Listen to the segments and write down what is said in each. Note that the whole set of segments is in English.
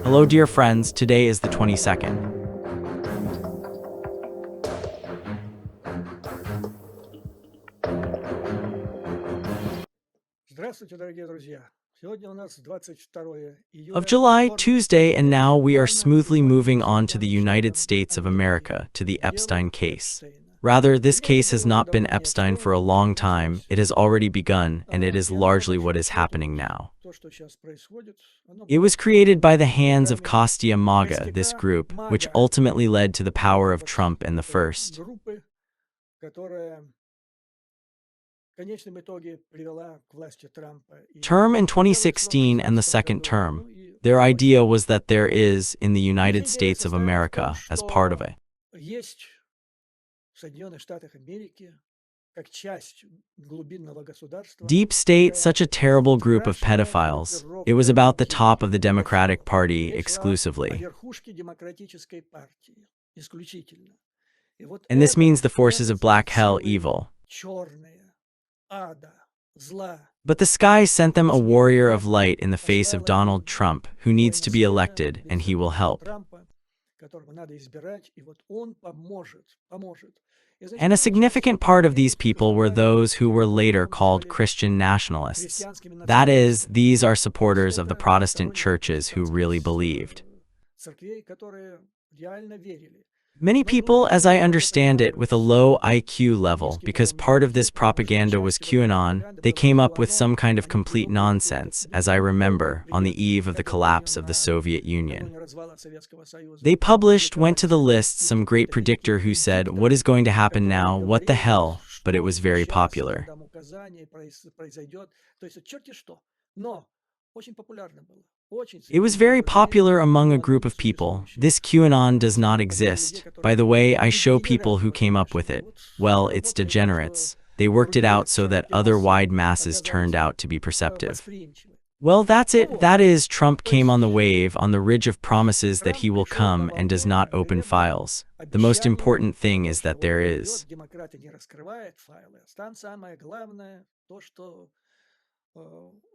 Hello dear friends, today is the 22nd. Здравствуйте, дорогие друзья! Сегодня у нас 22 Of июля. July, Tuesday, and now we are smoothly moving on to the United States of America, to the Epstein case. Rather, this case has not been Epstein for a long time, it has already begun, and it is largely what is happening now. То, что сейчас происходит, оно It was created by the hands of Kostya MAGA, this group, which ultimately led to the power of Trump and the first группы, которая в конечном итоге привела к власти Трампа. term in 2016 and the second term. Their idea was that there is, in the United States of America, as part of it. Есть в Соединенных Штатах Америки как часть глубинного государства. Deep State, such a terrible group of pedophiles. It was about the top of the Democratic Party О exclusively. верхушке демократической партии исключительно. И вот And this это- means the forces это of black hell, силы evil. черные, ада, зла. But the sky sent them a warrior of light in the face of Donald Trump, who needs to be elected, and he will help. Трампа, которого надо избирать, и вот он поможет. И значит, And a significant part of these people were those who were later called Christian nationalists. That is, these are supporters of the Protestant churches who really believed. церквей, которые реально верили. Many people, as I understand it, with a low IQ level, because part of this propaganda was QAnon, they came up with some kind of complete nonsense, as I remember, on the eve of the collapse of the Soviet Union. Накануне развала Советского Союза. They published, went to the list, some great predictor who said, "What is going to happen now? What the hell?" But it was very popular. Дам указания, произойдет. То есть черти что. Но очень популярно было. Очень It was very popular among a group of people. This QAnon does not exist. By the way, I show people who came up with it. Well, it's degenerates. They worked it out so that other wide masses turned out to be perceptive. восприимчивы. Well, that's it. That is, Trump came on the wave, on the ridge of promises that he will come and does not open files. The most important thing is that there is. Демократы не раскрывают файлы. Там самое главное то, что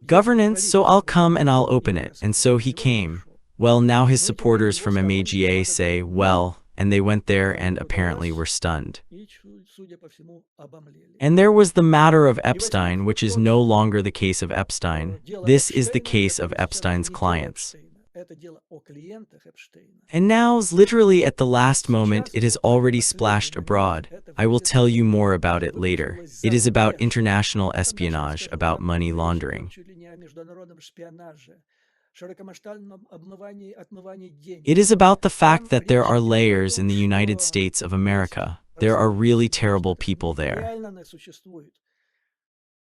Governance, so I'll come and I'll open it. And so he came. Well, now his supporters from MAGA say, well, and they went there and apparently were stunned. и, судя по всему, обомлели. And there was the matter of Epstein, which is no longer the case of Epstein. This is the case of Epstein's clients. Это дело о клиентах Эпштейна. And now, literally at the last moment, it has already splashed abroad. I will tell you more about it later. It is about international espionage, about money laundering. Чуть ли не о международном шпионаже, широкомасштабном отмывании денег. It is about the fact that there are layers in the United States of America. There are really terrible people there. Реально существует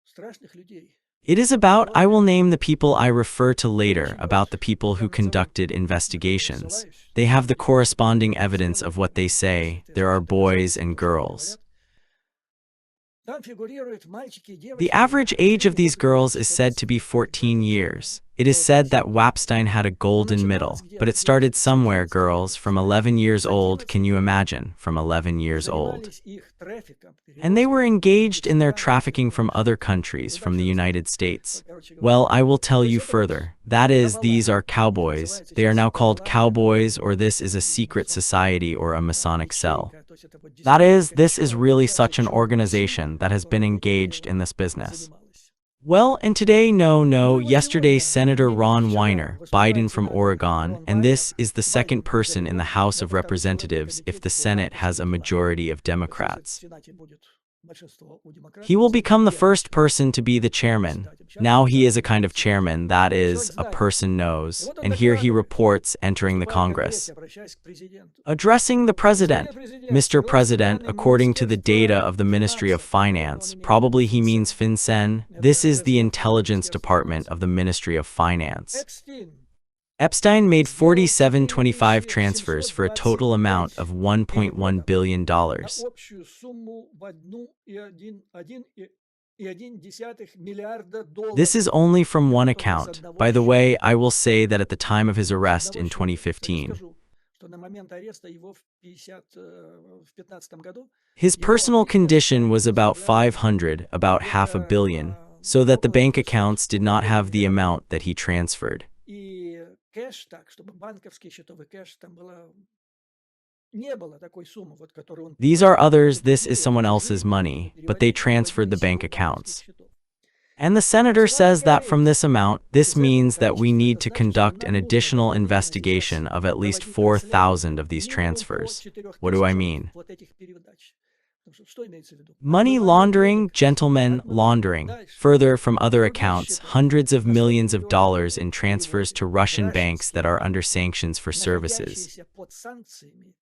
страшных людей. It is about, I will name the people I refer to later, about the people who conducted investigations. They have the corresponding evidence of what they say. There are boys and girls. Там фигурируют мальчики и девочки. The average age of these girls is said to be 14 years. It is said that Epstein had a golden middle, but it started somewhere, girls, from 11 years old, can you imagine, from 11 years old. Занимались их трафиком, And they were engaged in their trafficking from other countries, from the United States. Well, I will tell you further. That is, these are cowboys. They are now called cowboys, or this is a secret society or a Masonic cell. То есть это вот That is, this is really such an organization that has been engaged in this business. Well, and today, yesterday Senator Ron Weiner, Biden from Oregon, and this is the second person in the House of Representatives if the Senate has a majority of Democrats. в Сенате будет большинство у демократов. He will become the first person to be the chairman. Now he is a kind of chairman, that is, a person knows, and here he reports entering the Congress. Обращаясь к президенту. Addressing the President. Mr. President, according to the data of the Ministry of Finance, probably he means FinCEN. This is the intelligence department of the Ministry of Finance. Эпстейн Epstein made 4725 transfers for a total amount of $1.1 billion. на общую сумму в 1,1 миллиарда долларов. This is only from one account. By the way, I will say that at the time of his arrest in 2015, Скажу, что на момент ареста его в 15 году his personal condition was about 500, about $500 million, so that the bank accounts did not have the amount that he transferred. и кэш так, чтобы банковский счетовый кэш, там не было такой суммы, вот, которую он These are просил. others, Эти this is люди, someone они else's жили, они money, but they transferred переводили the bank силу банковских accounts. счетов. And the senator Словами says that from говоря, this amount, this из этого means that we количества need это to значит, что conduct нам an нужно additional дополнительно сейчас investigation of at least проводить 4,000 расследование of these минимум по transfers. 4 What do I тысячам mean? вот этих передач. Потому что имеется в виду? Money Отмывание laundering, денег. gentlemen, laundering. Дальше. Further, from other Другие accounts, счета. hundreds of На сотни millions of миллионов dollars долларов in transfers to переводы в Russian banks that гражданские are under банки, sanctions for services. находящиеся под санкциями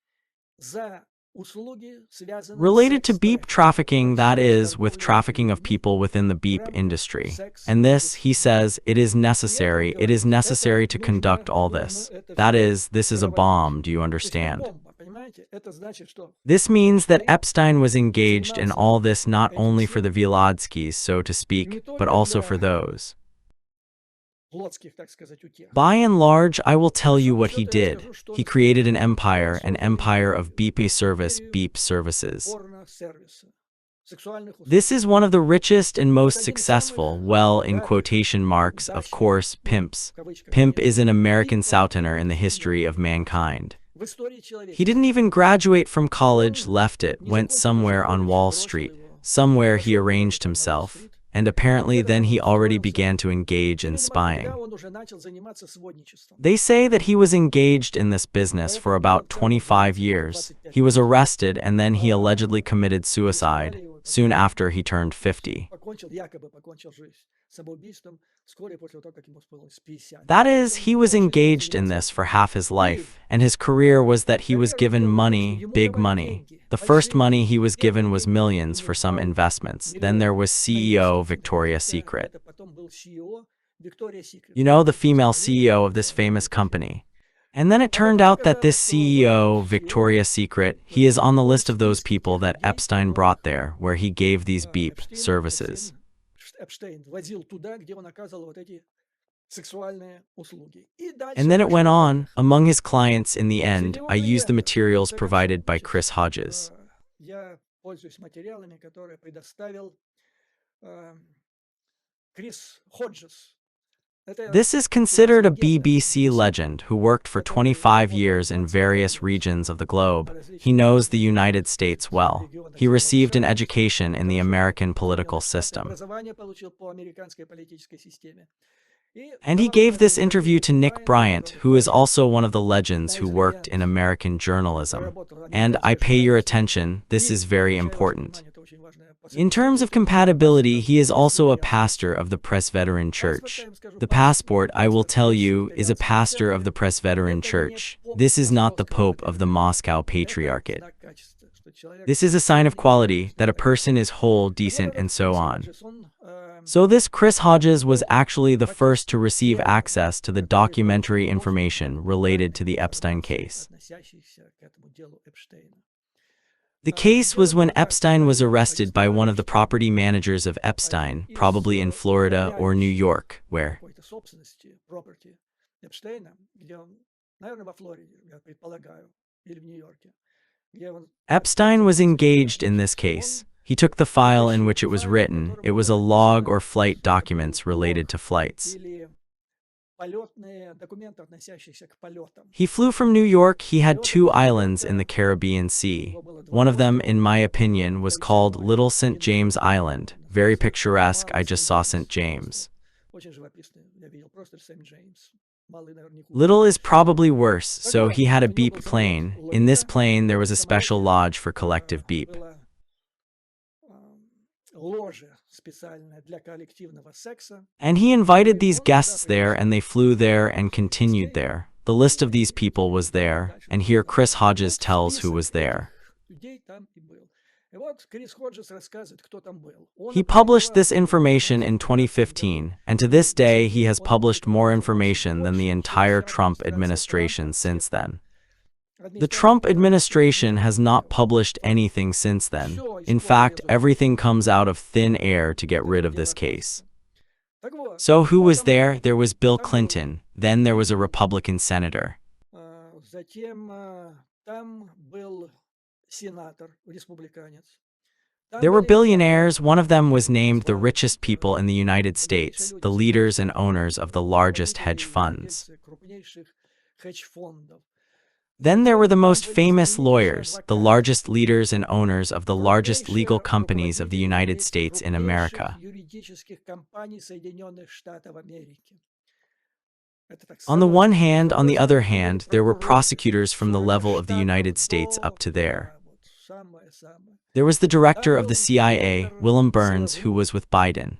за услуги, связанные с Related to beep секс-трафикингом. trafficking, that Короче, is, with торговля trafficking of людьми people within the в beep рамках industry. And this, he секс-индустрии. says, it is И он necessary говорит, это to нужно, conduct all нужно this. это That все is, this is a проводить. bomb, do you То есть это understand? бомба, понимаете? Это значит, что This means that Эпштейн Epstein was engaged in занимался all this not этим only for the всем Vylodskis, so to не speak, but только also for для those. плотских, так сказать, утех. By and large, I will tell you Большому what he счету я did. скажу, что He он created сделал. an Он empire создал of beep service, империю beep services. порно-сервиса, сексуальных услуг. This is one of the richest and most Это один из successful, самых well, in богатых, quotation marks, of удачных, course, ну, pimps. в кавычках, Pimp is an American пимпов southturner in the history of mankind. в истории He didn't человечества. even graduate from college, Он left it, не went закончил somewhere даже on колледж, Wall бросил Street, его, somewhere he пошел arranged работать на himself, Уолл-стрит. and apparently then he already Устроился. began to engage И, in видимо, тогда spying. он уже начал заниматься сводничеством. They say that he was engaged in this business for Поэтому about был 25 где-то years. 25 He was лет. arrested and then he А, allegedly committed suicide арестовали его, soon потом after he turned 50. якобы покончил жизнь самоубийством вскоре после того, как ему исполнилось 50. That is, Он he was всю жизнь engaged in занимался this этим. for half his И life, and his career was that he was карьеру given сделал так, что money, ему big давали money. деньги, The first большие money деньги. he was Первые given was деньги millions ему for some дал investments. Then there миллион was на CEO инвестиции. Victoria's Это, Secret. это потом был CEO Victoria's Secret. You know, the Американской female компании, CEO of this которая famous это делала. company. And then it А turned потом out that this оказалось, что вот CEO, этот CEO Victoria's Secret, в he is этом on the list of those списке people тех that людей, Epstein которых brought there, where he gave these beep Эпштейн services. возил туда, где он оказывал вот эти сексуальные услуги. И And дальше then it went пошло on. вверх. Among his clients in the end, Среди I он и used the это. В materials конце provided концов, by значит, Chris Hodges. я пользуюсь материалами, которые предоставил Крис Ходжес. Это This is у нас considered a легенда BBC BBC, legend who worked for который 25 работал years in 25 various лет regions of the по globe. He различным knows the United States сказать, well. регионам He земного received an шара, education in the хорошо American знает political Соединенные Штаты, system. образование получил по американской политической системе. И And he давал gave это this интервью interview to Нику Nick Брайанту, Bryant, Роберт who is Бryant, also one of the legends одна who из worked in легенд, American journalism. проработала And I американское pay your журналистство. attention, this И is very обращаю ваше important. внимание, это очень важная In terms of последняя compatibility, he is also a пресвитерианская pastor церковь. of the Presbyterian Паспорт, Church. я им скажу, The паспорт passport, I will tell you, is a пресвитерианской pastor of the церкви. Presbyterian Это не Church. поп This is not the Московского Pope of the патриархата. Moscow Это Patriarchate. знак качества, что человек This is a sign of средний quality, that a качества. person is whole, Так вот decent, этот and so Крис on. Ходжес, он So this Chris Hodges was был actually the first to receive первым, access to the который получил documentary доступ information к related to the данным Epstein информации, case. относящейся к этому делу Эпштейна. The case was Дело when было так, Epstein was его arrested by one of the арестовали property managers of Epstein, один из probably in Florida or New управляющих York, where какой-то собственности, property Эпштейна, где он, наверное, во Флориде, я предполагаю, или в Нью-Йорке, где он Epstein was занимался этим engaged in this мошенничеством. case. He took the file in Вытащил which it was файл, в written. котором It was было a log написано, or flight что это был documents related to лог flights. или полетные документы, относящиеся к полетам. He flew from New York. He had Полеты two до islands in Нью-Йорка. the Caribbean У Sea. него было два One of them, острова. in my opinion, was called Большой Little St. и James маленький. Island. Very Назывался picturesque. I Малый just saw St. Сент-Джеймс. James. Очень живописный. Я видел просто Сент-Джеймс. Малый, наверное, не хуже. Little is probably worse, Так so вот, he had a у него beep был самолет plane. In this Лолита. plane, there В was этом a special самолете lodge for collective beep. было ложе специальное для коллективного секса. And he invited these guests there, and they flew there and continued there. The list of these people was there, and here Chris Hodges tells who was there. Людей там и был. И вот Крис Ходжес рассказывает, кто там был. Он He published опубликовал this information in 2015, and to this day he has published more information than the entire Trump administration since then. The Trump administration has not published anything since then. In fact, everything comes out of thin air to get rid of this case. Так вот, So who was there? There was Bill Clinton. Then there was a Republican senator. затем там был сенатор, республиканец. There were billionaires. One of them was named the richest people in the United States, the leaders and owners of the largest hedge funds. Then there were the most famous lawyers, the largest leaders and owners of the largest legal companies of the United States in America. On the one hand, on the other hand, there were prosecutors from the level of the United States up to there. There was the director of the CIA, William Burns, who was with Biden.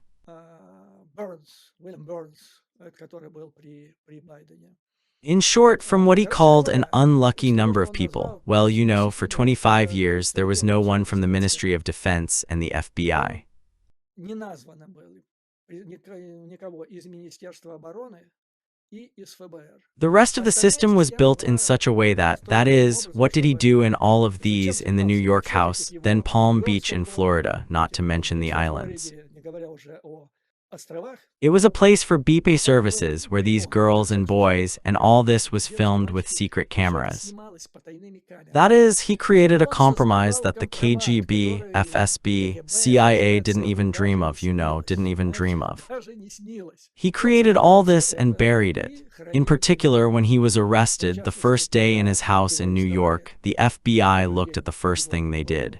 In short, from what he called an unlucky number of people. Well, you know, for 25 years, there was no one from the Ministry of Defense and the FBI. The rest of the system was built in such a way that is, what did he do in all of these in the New York house, then Palm Beach in Florida, not to mention the islands? It was a place for BP services where these girls and boys, and all this was filmed with secret cameras. That is, he created a compromise that the KGB, FSB, CIA didn't even dream of, didn't even dream of. He created all this and buried it. In particular, when he was arrested the first day in his house in New York, the FBI looked at the first thing they did.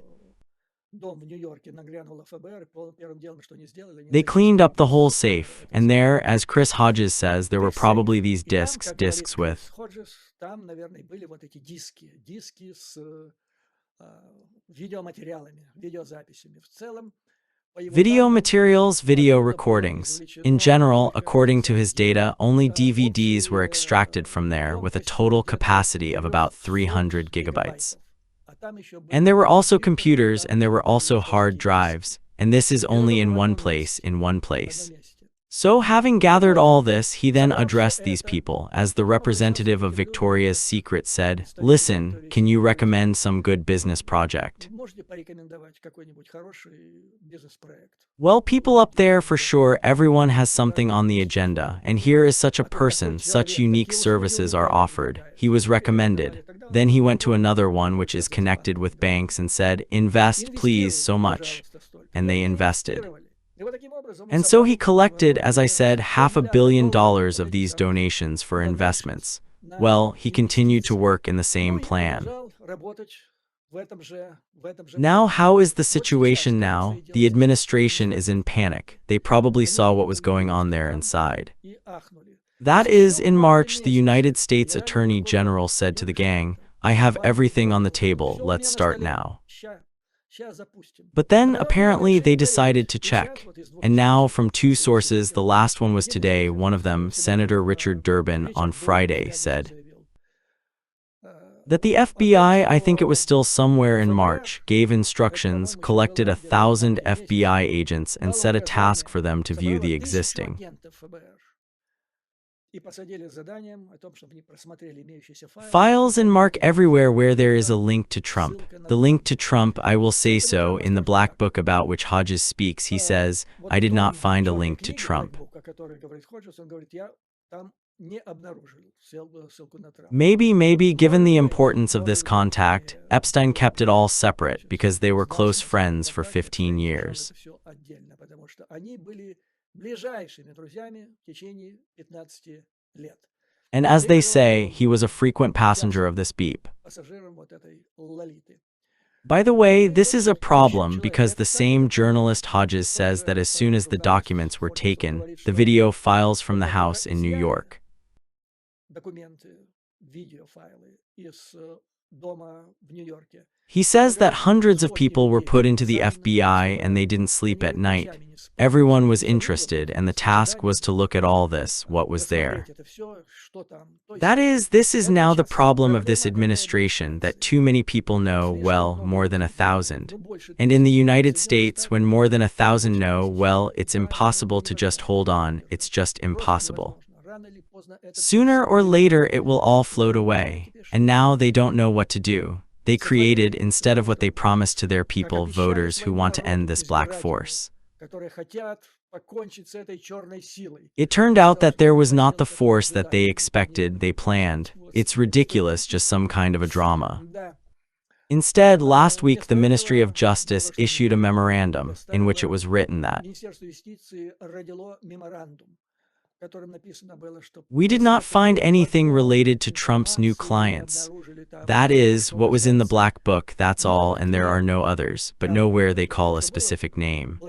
They cleaned up the whole safe, and there, as Chris Hodges says, there were probably these discs with video materials, video recordings. In general, according to his data, only DVDs were extracted from there with a total capacity of about 300 gigabytes. And there were also computers, and there were also hard drives, and this is only in one place. So having gathered all this, he then addressed these people. As the representative of Victoria's Secret said, "Listen, can you recommend some good business project?" Well, people up there for sure, everyone has something on the agenda, and here is such a person, such unique services are offered. He was recommended. Then he went to another one which is connected with banks and said, "Invest, please, so much." And they invested. And so he collected, as I said, $500 million of these donations for investments. Well, he continued to work in the same plan. Now, how is the situation now? The administration is in panic. They probably saw what was going on there inside. That is, in March, the United States Attorney General said to the gang, "I have everything on the table, let's start now." But then, apparently, they decided to check. And now, from two sources, the last one was today, one of them, Senator Richard Durbin, on Friday, said that the FBI, I think it was still somewhere in March, gave instructions, collected 1,000 FBI agents, and set a task for them to view the existing files and mark everywhere where there is a link to Trump. The link to Trump, I will say so, in the Black Book about which Hodges speaks, he says, "I did not find a link to Trump." Maybe, given the importance of this contact, Epstein kept it all separate because they were close friends for 15 years. And as they say, he was a frequent passenger of this beep. By the way, this is a problem because the same journalist Hodges says that as soon as the documents were taken, the video files from the house in New York, he says that hundreds of people were put into the FBI and they didn't sleep at night. Everyone was interested, and the task was to look at all this, what was there. That is, this is now the problem of this administration, that too many people know, well, more than 1,000. And in the United States, when more than 1,000 know, well, it's impossible to just hold on, it's just impossible. Sooner or later it will all float away, and now they don't know what to do. They created, instead of what they promised to their people, voters who want to end this black force. It turned out that there was not the force that they expected, they planned. It's ridiculous, just some kind of a drama. Instead, last week the Ministry of Justice issued a memorandum in which it was written that we did not find anything related to Trump's new clients. That is, what was in the black book, that's all, and there are no others, but nowhere they call a specific name.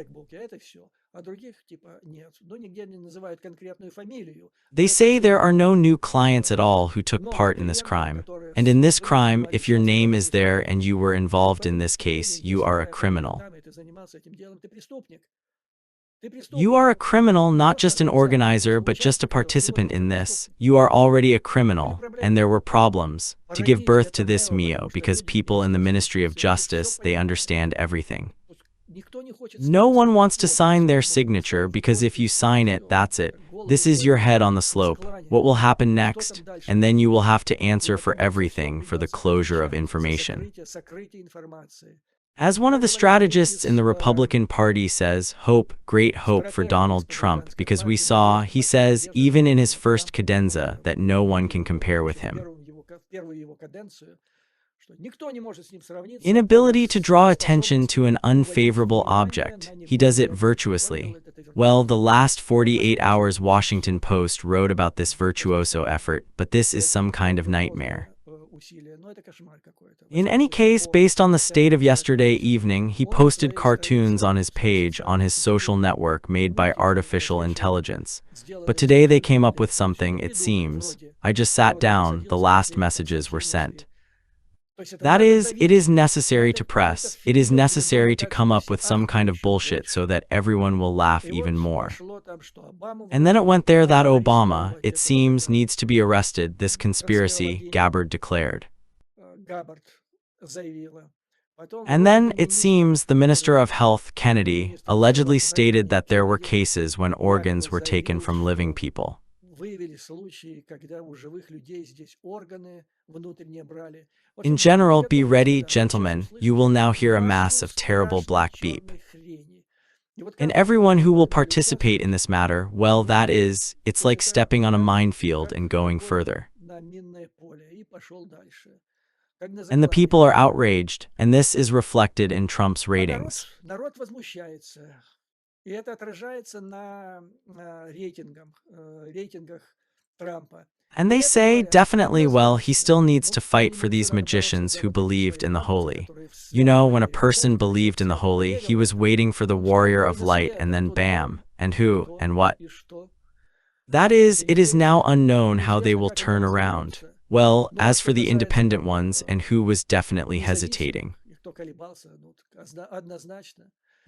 They say there are no new clients at all who took part in this crime. And in this crime, if your name is there and you were involved in this case, you are a criminal. You are a criminal, not just an organizer, but just a participant in this. You are already a criminal, and there were problems to give birth to this Mio because people in the Ministry of Justice, they understand everything. No one wants to sign their signature because if you sign it, that's it. This is your head on the slope. What will happen next? And then you will have to answer for everything, for the closure of information. As one of the strategists in the Republican Party says, hope, great hope for Donald Trump, because we saw, he says, even in his first cadenza, that no one can compare with him. Inability to draw attention to an unfavorable object. He does it virtuously. Well, the last 48 hours Washington Post wrote about this virtuoso effort, but this is some kind of nightmare. In any case, based on the state of yesterday evening, he posted cartoons on his page on his social network made by artificial intelligence. But today they came up with something, it seems. I just sat down, the last messages were sent. That is, it is necessary to press. It is necessary to come up with some kind of bullshit so that everyone will laugh even more. And then it went there that Obama, it seems, needs to be arrested, this conspiracy, Gabbard declared. And then, it seems, the Minister of Health, Kennedy, allegedly stated that there were cases when organs were taken from living people. In general, be ready, gentlemen, you will now hear a mass of terrible black beep. And everyone who will participate in this matter, well, that is, it's like stepping on a minefield and going further. And the people are outraged, and this is reflected in Trump's ratings. And they say, definitely, well, he still needs to fight for these magicians who believed in the holy. You know, when a person believed in the holy, he was waiting for the warrior of light, and then bam, and who, and what? That is, it is now unknown how they will turn around. Well, as for the independent ones, and who was definitely hesitating.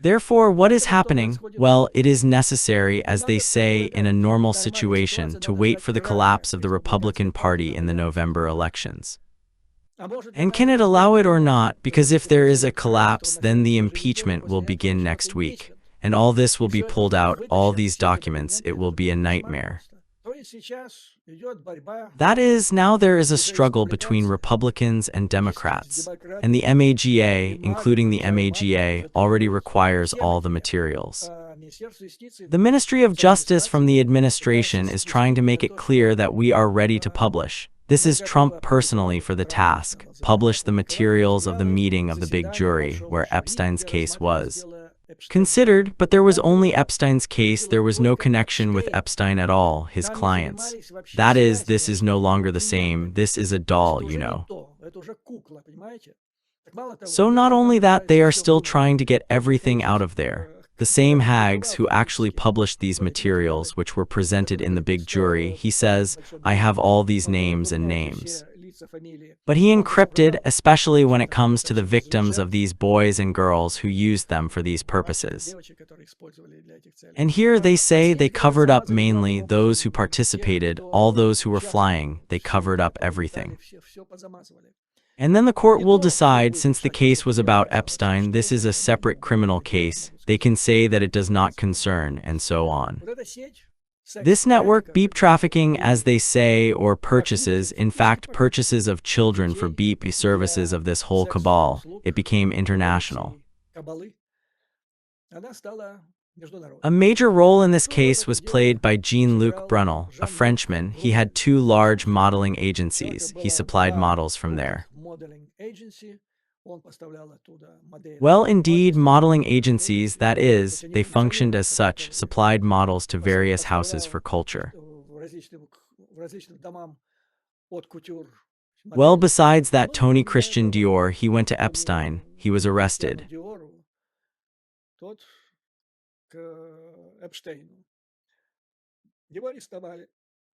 Therefore, what is happening? Well, it is necessary, as they say, in a normal situation, to wait for the collapse of the Republican Party in the November elections. And can it allow it or not? Because if there is a collapse, then the impeachment will begin next week. And all this will be pulled out, all these documents, it will be a nightmare. That is, now there is a struggle between Republicans and Democrats, and the MAGA, including the MAGA, already requires all the materials. The Ministry of Justice from the administration is trying to make it clear that we are ready to publish. This is Trump personally for the task, publish the materials of the meeting of the big jury, where Epstein's case was considered, but there was only Epstein's case, there was no connection with Epstein at all, his clients. That is, this is no longer the same, this is a doll, you know. So not only that, they are still trying to get everything out of there. The same hags who actually published these materials which were presented in the big jury, he says, I have all these names and names. But he encrypted, especially when it comes to the victims of these boys and girls who used them for these purposes. And here they say they covered up mainly those who participated, all those who were flying, they covered up everything. And then the court will decide, since the case was about Epstein, this is a separate criminal case, they can say that it does not concern, and so on. This network, beep trafficking, as they say, or purchases, in fact purchases of children for beep services of this whole cabal, it became international. A major role in this case was played by Jean-Luc Brunel, a Frenchman. He had 2 large modeling agencies. He supplied models from there. Он поставлял оттуда Well, модели indeed, офисов, modeling кофеин, agencies, that is, they functioned as such, который supplied models to various houses for поставлял culture. в различным домам от кутюр Well, модели. besides that Ну и Tony именно Christian этого Dior, he went to Томми Epstein. He was Кристиану arrested. Диору, тот к Эпштейну. Его арестовали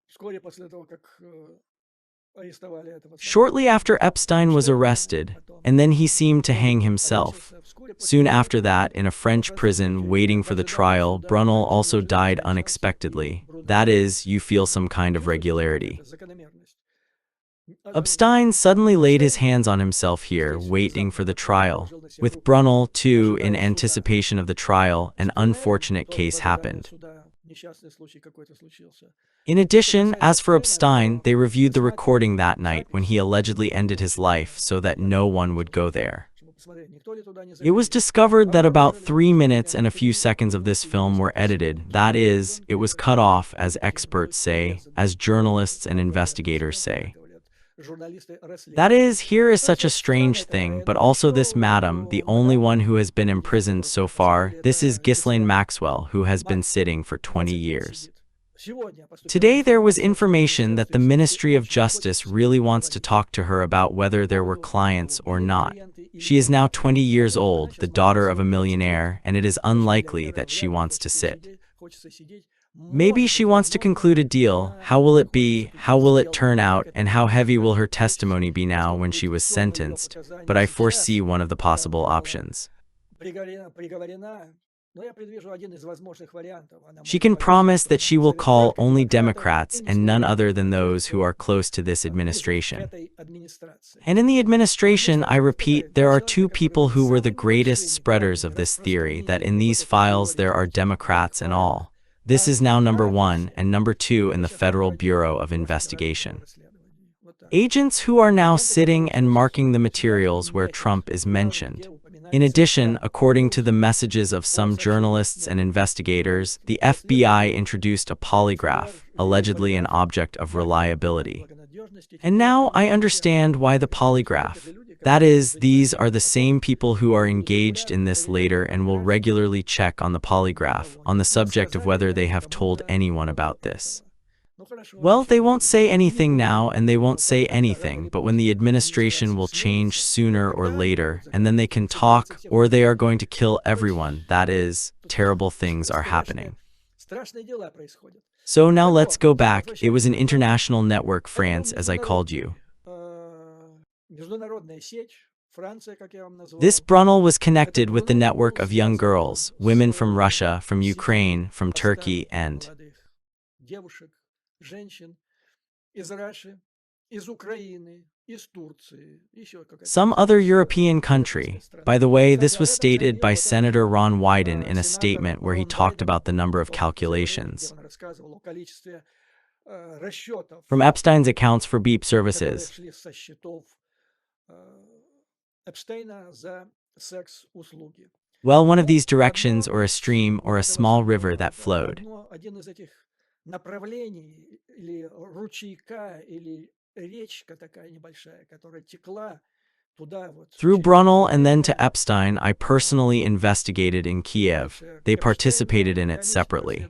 вскоре после того, как арестовали этого самого Shortly after Epstein was Эпштейна. arrested, Потом and then he seemed to hang он himself. повесился. Вскоре после Soon того, after that, in a French prison waiting for the в ожидании trial, суда, Brunel также also died неожиданно скончался и unexpectedly. Бруно. That is, you feel some kind of Безусловно, regularity. это закономерность. Epstein suddenly laid his Эпштейн hands on himself here, здесь waiting for the внезапно trial. положил на себя With руку, Brunel, too, in ожидая суда. anticipation of the trial, an Вскоре unfortunate тоже в case ожидании happened. суда несчастный случай какой-то случился. In Что addition, касается as for Эпштейна, Epstein, то they reviewed the recording просматривали that night when he запись allegedly ended his life so that no one would go there. чтобы посмотреть, никто ли туда не It was заходил. discovered that about Обнаружили 3 minutes вскоре and a few seconds of this film were edited. That is, it was cut off, as experts say, as journalists and investigators say. That is, here is such a strange thing, but also this madam, the only one who has been imprisoned so far, this is Ghislaine Maxwell, who has been sitting for 20 years. Today there was information that the Ministry of Justice really wants to talk to her about whether there were clients or not. She is now 20 years old, the daughter of a millionaire, and it is unlikely that she wants to sit. Maybe she wants to conclude a deal. How will it be? How will it turn out? And how heavy will her testimony be now when she was sentenced? But I foresee one of the possible options. She can promise that she will call only Democrats and none other than those who are close to this administration. And in the administration, I repeat, there are two people who were the greatest spreaders of this theory, that in these files there are Democrats and all. This is now number 1 and number 2 in the Federal Bureau of Investigation. Agents who are now sitting and marking the materials where Trump is mentioned. In addition, according to the messages of some journalists and investigators, the FBI introduced a polygraph, allegedly an object of reliability. And now I understand why the polygraph. That is, these are the same people who are engaged in this later and will regularly check on the polygraph, on the subject of whether they have told anyone about this. Well, they won't say anything now and they won't say anything, but when the administration will change sooner or later, and then they can talk, or they are going to kill everyone, that is, terrible things are happening. So now let's go back. It was an international network, France, as I called you. This Brunel was connected with the network of young girls, women from Russia, from Ukraine, from Turkey, and some other European country. By the way, this was stated by Senator Ron Wyden in a statement where he talked about the number of calculations from Epstein's accounts for beep services. Well, one of these directions, or a stream, or a small river that flowed through Brunel and then to Epstein. I personally investigated in Kiev. They participated in it separately.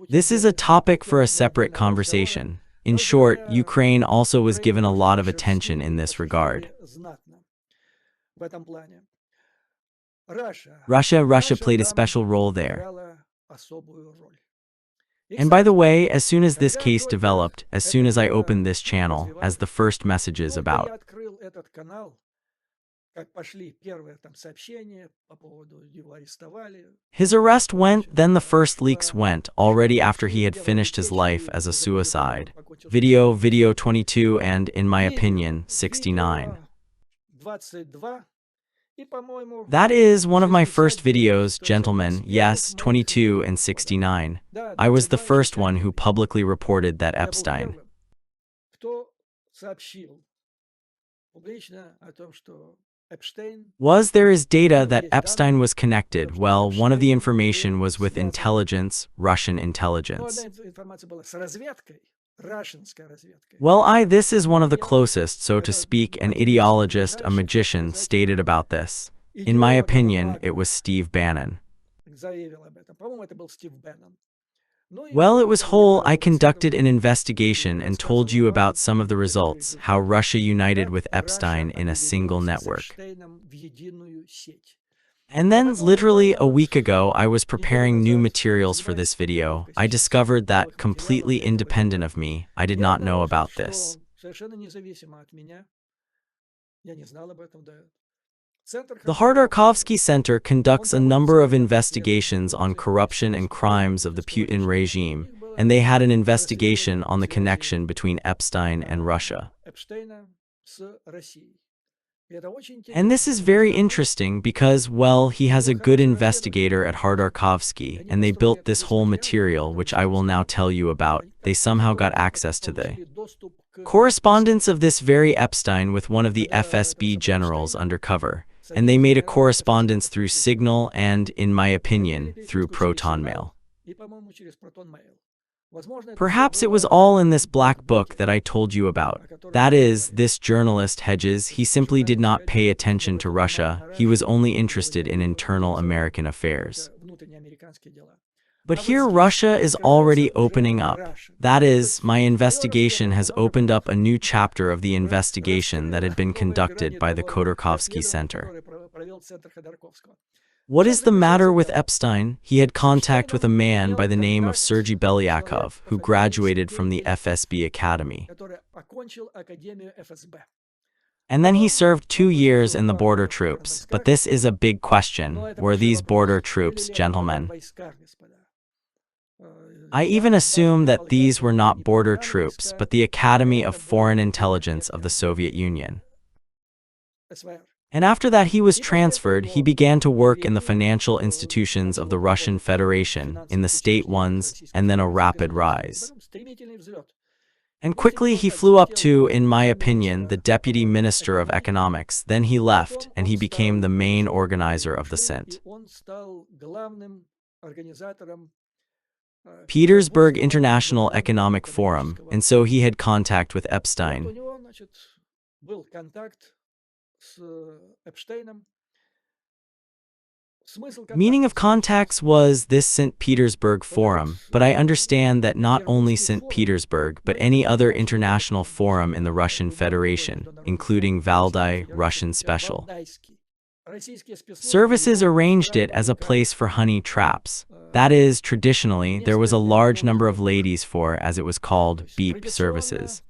This is a topic for a separate conversation. In short, Ukraine also was given a lot of attention in this regard. Russia played a special role there. And by the way, as soon as this case developed, as soon as I opened this channel, as the first messages about his arrest went, then the first leaks went, already after he had finished his life as a suicide. Video 22 and, in my opinion, 69. That is one of my first videos, gentlemen, yes, 22 and 69. I was the first one who publicly reported that Epstein there is data that Epstein was connected. Well, one of the information was with intelligence, Russian intelligence. рашинской разведкой. Well, this is one of the closest, so to speak, an ideologist, a magician, stated about this. In my opinion, it was Steve Bannon. Заявил об этом. По-моему, это был Стив Беннон. Well, it was whole. I conducted an investigation and told you about some of the results, how Russia united with Epstein in a single network. And then, literally a week ago, I was preparing new materials for this video. I discovered that, completely independent of me, I did not know about this. The Khardarkovsky Center conducts a number of investigations on corruption and crimes of the Putin regime, and they had an investigation on the connection between Epstein and Russia. And this is very interesting because, well, he has a good investigator at Khardarkovsky, and they built this whole material, which I will now tell you about. They somehow got access to the correspondence of this very Epstein with one of the FSB generals undercover, and they made a correspondence through Signal and, in my opinion, through Proton Mail. Perhaps it was all in this black book that I told you about. That is, this journalist Hedges, he simply did not pay attention to Russia, he was only interested in internal American affairs. But here Russia is already opening up. That is, my investigation has opened up a new chapter of the investigation that had been conducted by the Khodorkovsky Center. What is the matter with Epstein? He had contact with a man by the name of Sergei Belyakov, who graduated from the FSB Academy. And then he served 2 years in the border troops. But this is a big question. Were these border troops, gentlemen? I even assume that these were not border troops, but the Academy of Foreign Intelligence of the Soviet Union. And after that he was transferred, he began to work in the financial institutions of the Russian Federation, in the state ones, and then a rapid rise. And quickly he flew up to, in my opinion, the Deputy Minister of Economics. Then he left, and he became the main organizer of the Sint. Petersburg International Economic Forum, and so he had contact with Epstein. Meaning of contacts was this St. Petersburg Forum, but I understand that not only St. Petersburg but any other international forum in the Russian Federation, including Valdai, Russian Special Services arranged it as a place for honey traps. That is, traditionally, there was a large number of ladies for, as it was called, beep services.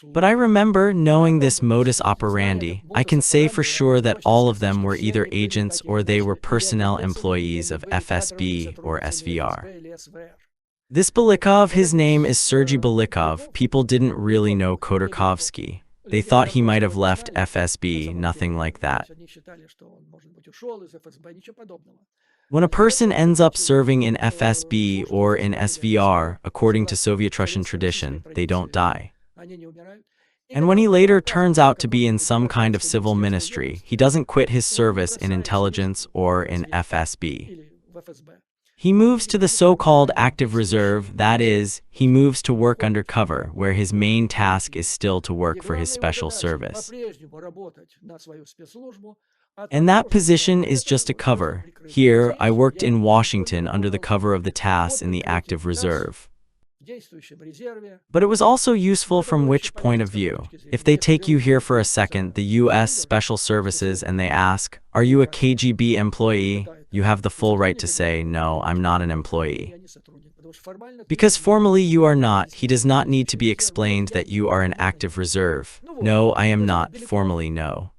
But I remember knowing this modus operandi. I can say for sure that all of them were either agents or they were personnel employees of FSB or SVR. This Belikov, his name is Sergei Belikov. People didn't really know Khodorkovsky. They thought he might have left FSB, nothing like that. When a person ends up serving in FSB or in SVR, according to Soviet Russian tradition, they don't die. And when he later turns out to be in some kind of civil ministry, he doesn't quit his service in intelligence or in FSB. He moves to the so-called active reserve, that is, he moves to work undercover, where his main task is still to work for his special service. And that position is just a cover. Here, I worked in Washington under the cover of the TASS in the active reserve. But it was also useful from which point of view? If they take you here for a second, the U.S. Special Services, and they ask, "Are you a KGB employee?" you have the full right to say, "No, I'm not an employee." Because formally you are not, he does not need to be explained that you are an active reserve. "No, I am not," formally no.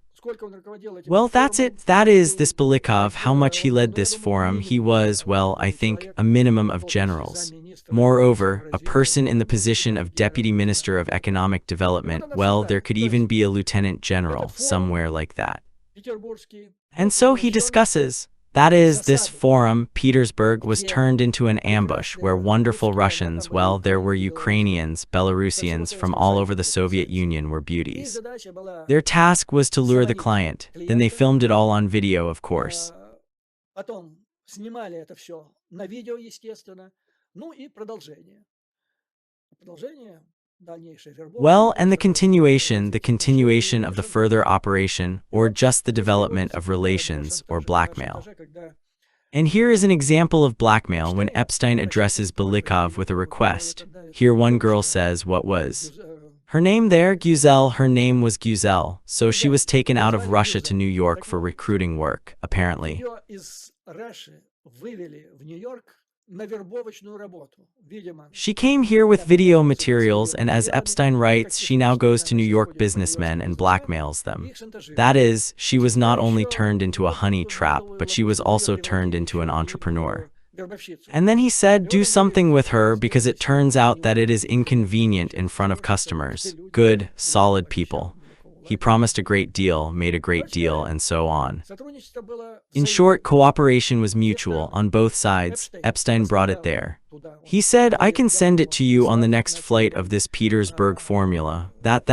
Well, that's it. That is, this Belikov, how much he led this forum, he was, well, I think, a minimum of generals. Moreover, a person in the position of Deputy Minister of Economic Development, well, there could even be a lieutenant general, somewhere like that. And so he discusses. That is, this forum, Petersburg, was turned into an ambush where wonderful Russians, well, there were Ukrainians, Belarusians from all over the Soviet Union were beauties. Their task was to lure the client. Then they filmed it all on video, of course. Снимали это все на видео, естественно. Ну и продолжение. Продолжение, дальнейшая вербовка, Well, and the дальше continuation, the расширение continuation of the шантажа. further operation, И or вот just the если говорить development of про relations, or шантаж, о blackmail. шантаже, когда And here is an example of blackmail when Эпштейн Epstein addresses обращается к просьбе Belikov with a его генерала и request. так далее, Here там one girl девушка says what was Гюз- her name there, Güzel, her name was Güzel, so she Гюзель. was taken Ее out of звали Russia to Гюзель. New York Так for вот, recruiting work, apparently. ее из Раши вывели в Нью-Йорк на вербовочную работу, видимо, She came here with для video знакомства с materials, and определенными as делами, Epstein и writes, she каких-то now goes действительно to она New York заходит по businessmen нью-йоркским and бизнесменам blackmails и them. их шантажирует. That is, she was А not only еще turned into a в honey эту trap, медовую but she was ловушку ее also turned переводили into an еще и entrepreneur. в вербовщицу. And then he said, И вот do он говорит, something with her здесь because it совсем turns out that it is неудобно выходить, inconvenient in front of потому что те customers. люди Good, я solid пообещал people. никакого He лайка. promised a great deal, made a great Короче deal, говоря, and so on. сотрудничество было In short, взаимное. cooperation was mutual Если on both sides. Эпштейн Epstein brought it доставлял there. туда, He он said, I говорит, can я send it могу to you on the послать next на flight of тебе this Petersburg formula, that,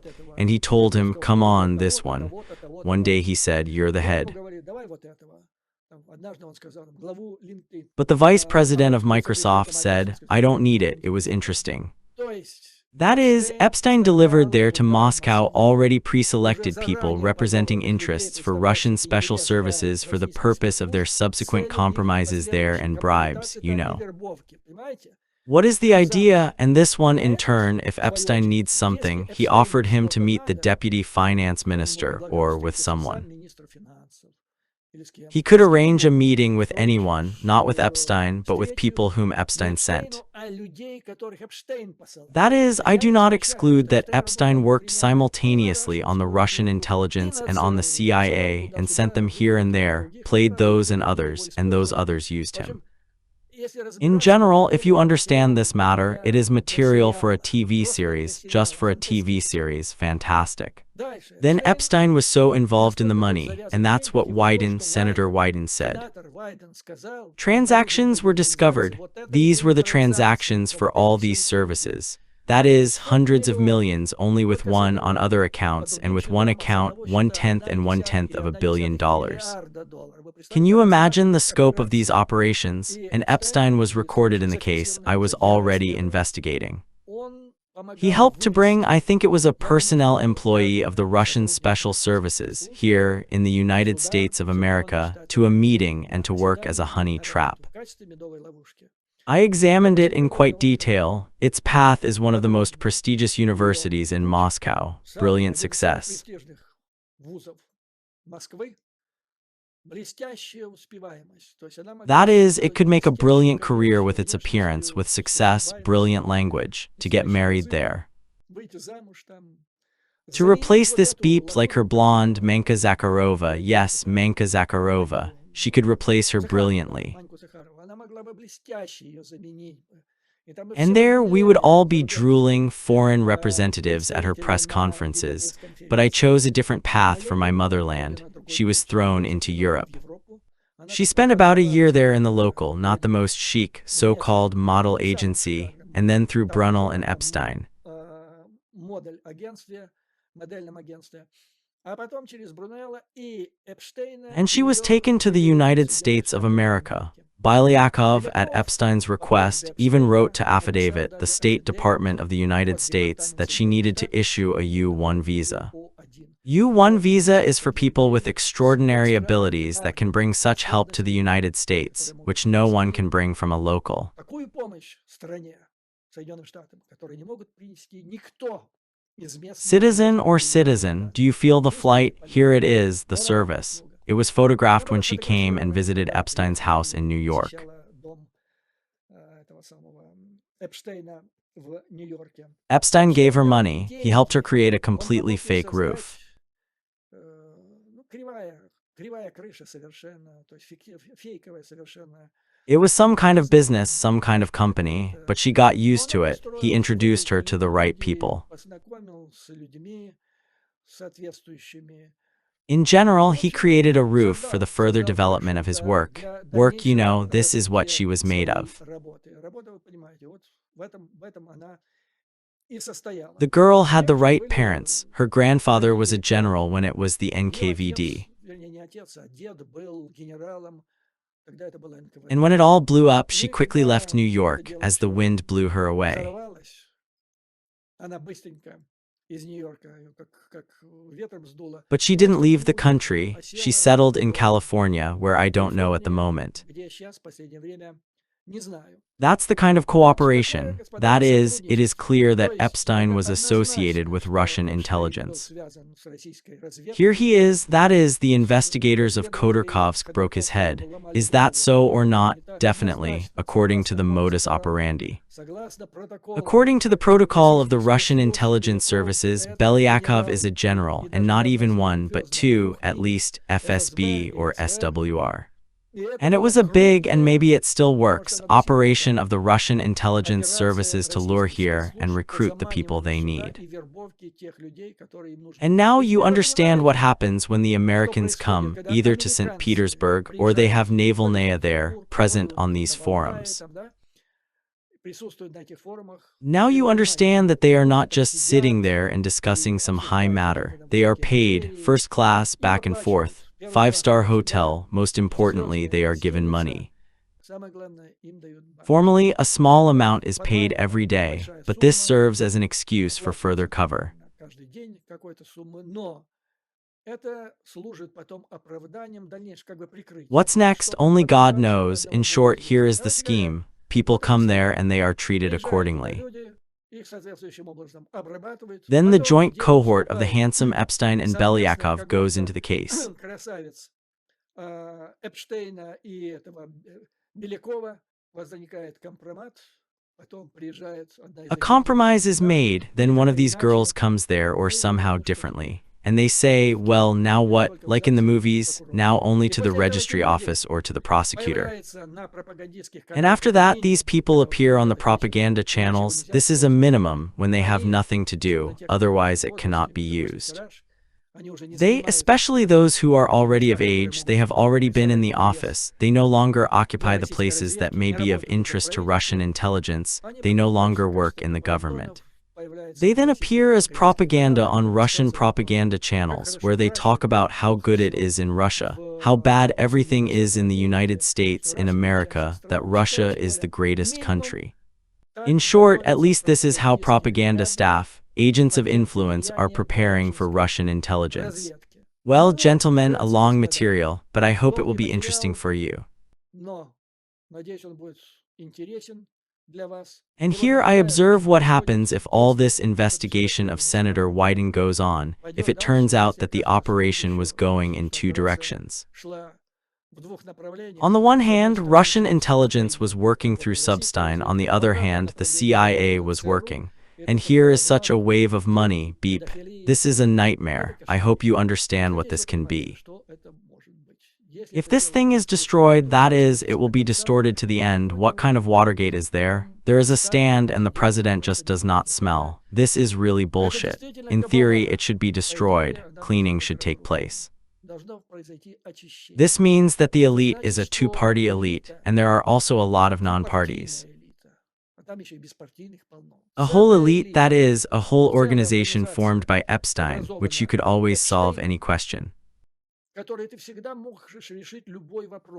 след and этого he told him, московского come службы on, this того-то, one. того-то, того-то, One day того-то. he said, you're the И он ему head. говорит, давай вот этого. Там, однажды он сказал, главу LinkedIn, But the vice president of арабского вице-президента Microsoft Майкрософт, said, сказал, I don't need этого it, it was LinkedIn. interesting. То есть That is, Эпштейн Epstein delivered поставлял there to туда, в Moscow Москву, already уже pre-selected people заранее representing подготовленных людей, interests for Russian special представляющих интересы services for the российских purpose of their спецслужб с subsequent целью их compromises there последующей and bribes, компрометации you там и know. вербовки. Понимаете? What is the Тем самым idea? And this one, на in этом же, turn, if в свою Epstein очередь, needs если something, he Эпштейну offered him to что-то meet the надо, deputy finance то ему minister предлагают or with встретиться с someone. замминистра финансов или He could с кем arrange a угодно. meeting with Срочную anyone, not with Epstein, but with встречу people whom не Epstein sent. Эпштейну, а людей, которых Эпштейн посылал. That is, I Я do не not исключаю, exclude что that Эпштейн Epstein работал worked одновременно и на simultaneously on the российскую Russian службу, и intelligence and on the надзировал, посылал CIA and sent them туда-сюда here and и there, других played отправил, those and и его others, and those использовали. others used В him. общем, если In разбираться general, if you глубоко, understand то this matter, it is для material for a сериала, TV просто для series, just сериала, for a TV фантастически. series, fantastic. Дальше. Then Эпштейн Epstein was so involved in the настолько был money, завязан and в that's what деньгах, и вот то, Wyden, что Senator Wyden, Wyden said. сенатор Wyden сказал, Transactions were обнаруженной организации, discovered. вот это и These were были the транзакции transactions по for вот all этим these всем кредитам. services. That is, Сотни hundreds of миллионов millions only with только с one этого on other по accounts, and другим with one счетам, а с account, одного one счета tenth and one tenth of $1 billion. миллиарда долларов. Вы Can представляете, you какая цена imagine the этих scope of these операций? operations? И And Эпштейн, Epstein was будет recorded хорошо in the case. зафиксировано I в was суде, already расследовано. investigating. Он He помогал helped to bring, I вывести, think it was a я думаю, personnel что employee of the связанных Russian сотрудников Special российских Services спецслужб here in the United сюда, States of в Соединенные America Штаты, to a meeting на and to work as a заседание honey на trap. работу в качестве медовой ловушки. I Я examined до it сих in пор помню, quite detail. Its path is one of the most prestigious ее universities in дочь, Moscow. один Brilliant из самых success. престижных вузов Москвы, блестящая успеваемость. То есть она могла That is, it сделать could make a блестящую brilliant карьеру, career with its блестящую appearance, with success, brilliant language, to get блестящие married вузы, there. выйти замуж там, To заменить replace вот this эту beep like her лазурную blonde картину, Menka Zakharova, yes, Menka Zakharova, she could replace her Захарову, brilliantly. Маньку Захарову. Она могла бы блестяще ее заменить бы. И там бы все And there we would обомлели all от be зарубежных drooling foreign representatives at her представителей press на conferences, but I видеопресс-конференции. chose a different А path for ей my было motherland. отправлено другой She was путь. thrown Ей into отправили в Europe. Европу. Она She там spent about a показала year there in the результаты local, not the Wyden, most chic, местном, so-called model не самом agency, шикарном, and then through там Brunel and там Epstein. модельном агентстве. А потом через Брунелла и Эпштейна And she was ее taken to the привели в United Соединенные States of Штаты America. Америки. Bilyakov, at Беляков Epstein's по request, просьбе even wrote Эпштейна to affidavit написал the даже State афидевит Department of the United в States Департамент that she Соединенных needed to Штатов issue a U-1 на visa. U1. U-1 Вот visa is for people with определили extraordinary abilities that can экстраординарные bring such help to the способности, United States, которые могут which no one принести can bring from a local. такую помощь стране, Соединенным Штатам, которую не могут принести никто из местных Citizen or жителей Соединенных citizen, Штатов. do you feel the Ни flight? полиция, Here it is, the но ради service. Бога. It was Она photographed when была she came and сфотографирована, visited когда Epstein's house in New York. посещала дом этого самого Эпштейна в Нью-Йорке. Епstein gave her Эпштейн дал ей money. He helped her деньги. create a Он completely помог ей fake roof. кривая крыша совершенно, то есть фейковая совершенно. It was some kind of business, some kind of company, but she got used to it. He introduced her to the right people. Познакомил с людьми соответствующими. In general, he created a roof for the further development of his work. Work, you know, this is what she was made of. Работа, вы понимаете, вот в этом она и состояла. The girl had the Девочки right были parents. Her grandfather was a родители general правильные. when it was the Ее отец, NKVD. вернее, не отец, а дед был генералом Тогда это было НКВД. And when it all blew up, she quickly left New York as the wind blew her away. Взорвалась, она быстренько из Нью-Йорка её как ветром сдуло. But she didn't leave the country. She settled in California, where I don't know at the moment. Где сейчас в последнее время, не знаю. That's the kind of cooperation. That is, it is clear that Epstein was associated with Russian intelligence. Here he is, that is, the investigators of Khodorkovsk broke his head. Is that so or not? Definitely, according to the modus operandi. According to the protocol of the Russian intelligence services, Belyakov is a general, and not even one, but two, at least, FSB or SWR. And it was a big, and maybe it still works, operation of the Russian intelligence services to lure here and recruit the people they need. And now you understand what happens when the Americans come, either to St. Petersburg or they have Naval NEA there, present on these forums. Now you understand that they are not just sitting there and discussing some high matter. They are paid, first class, back and forth. 5-star hotel, most importantly, they are given money. Formally, a small amount is paid every day, but this serves as an excuse for further cover. What's next? Only God knows. In short, here is the scheme. People come there and they are treated accordingly. Then the joint cohort of the handsome Epstein and Belyakov goes into the case. A compromise is made, then one of these girls comes there or somehow differently. And they say, well, now what? Like in the movies, now only to the registry office or to the prosecutor. And after that, these people appear on the propaganda channels. This is a minimum when they have nothing to do, otherwise it cannot be used. They, especially those who are already of age, they have already been in the office. They no longer occupy the places that may be of interest to Russian intelligence. They no longer work in the government. They then appear as propaganda on Russian propaganda channels, where they talk about how good it is in Russia, how bad everything is in the United States, in America, that Russia is the greatest country. In short, at least this is how propaganda staff, agents of influence, are preparing for Russian intelligence. Well, gentlemen, a long material, but I hope it will be interesting for you. And here I observe what happens if all this investigation of Senator Wyden goes on, if it turns out that the operation was going in two directions. On the one hand, Russian intelligence was working through Substein, on the other hand, the CIA was working. And here is such a wave of money, beep. This is a nightmare. I hope you understand what this can be. If this thing is destroyed, that is, it will be distorted to the end. What kind of Watergate is there? There is a stand and the president just does not smell. This is really bullshit. In theory, it should be destroyed. Cleaning should take place. This means that the elite is a two-party elite, and there are also a lot of non-parties. A whole elite, that is, a whole organization formed by Epstein, which you could always solve any question.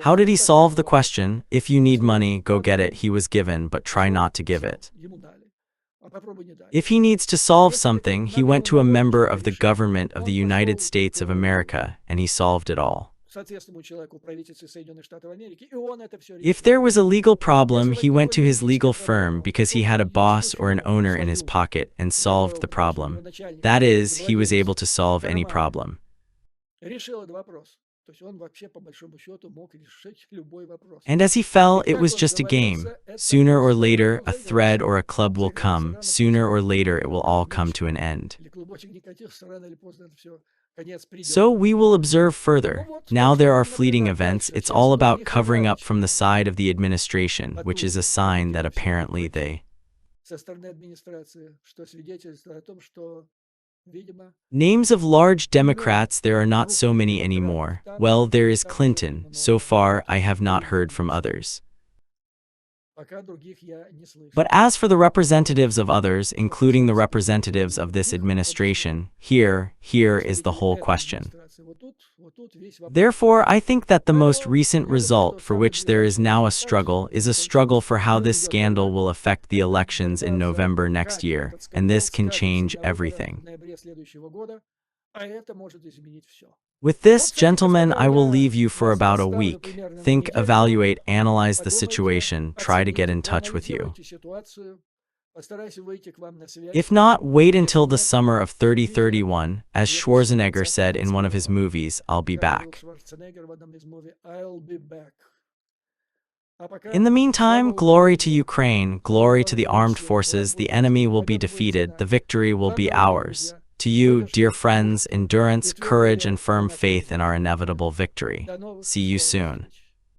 How did he solve the question? If you need money, go get it. He was given, but try not to give it. If he needs to solve something, he went to a member of the government of the United States of America, and he solved it all. If there was a legal problem, he went to his legal firm because he had a boss or an owner in his pocket and solved the problem. That is, he was able to solve any problem. And as he fell, it was just a game. Sooner or later, a thread or a club will come. Sooner or later, it will all come to an end. So we will observe further. Now there are fleeting events. It's all about covering up from the side of the administration, which is a sign that apparently they... Names of large Democrats, there are not so many anymore. Well, there is Clinton. So far, I have not heard from others. But as for the representatives of others, including the representatives of this administration, here is the whole question. Therefore, I think that the most recent result for which there is now a struggle is a struggle for how this scandal will affect the elections in November next year, and this can change everything. With this, gentlemen, I will leave you for about a week. Think, evaluate, analyze the situation, try to get in touch with you. If not, wait until the summer of 3031. As Schwarzenegger said in one of his movies, I'll be back. In the meantime, glory to Ukraine, glory to the armed forces. The enemy will be defeated, the victory will be ours. To you, dear friends, endurance, courage, and firm faith in our inevitable victory. See you soon.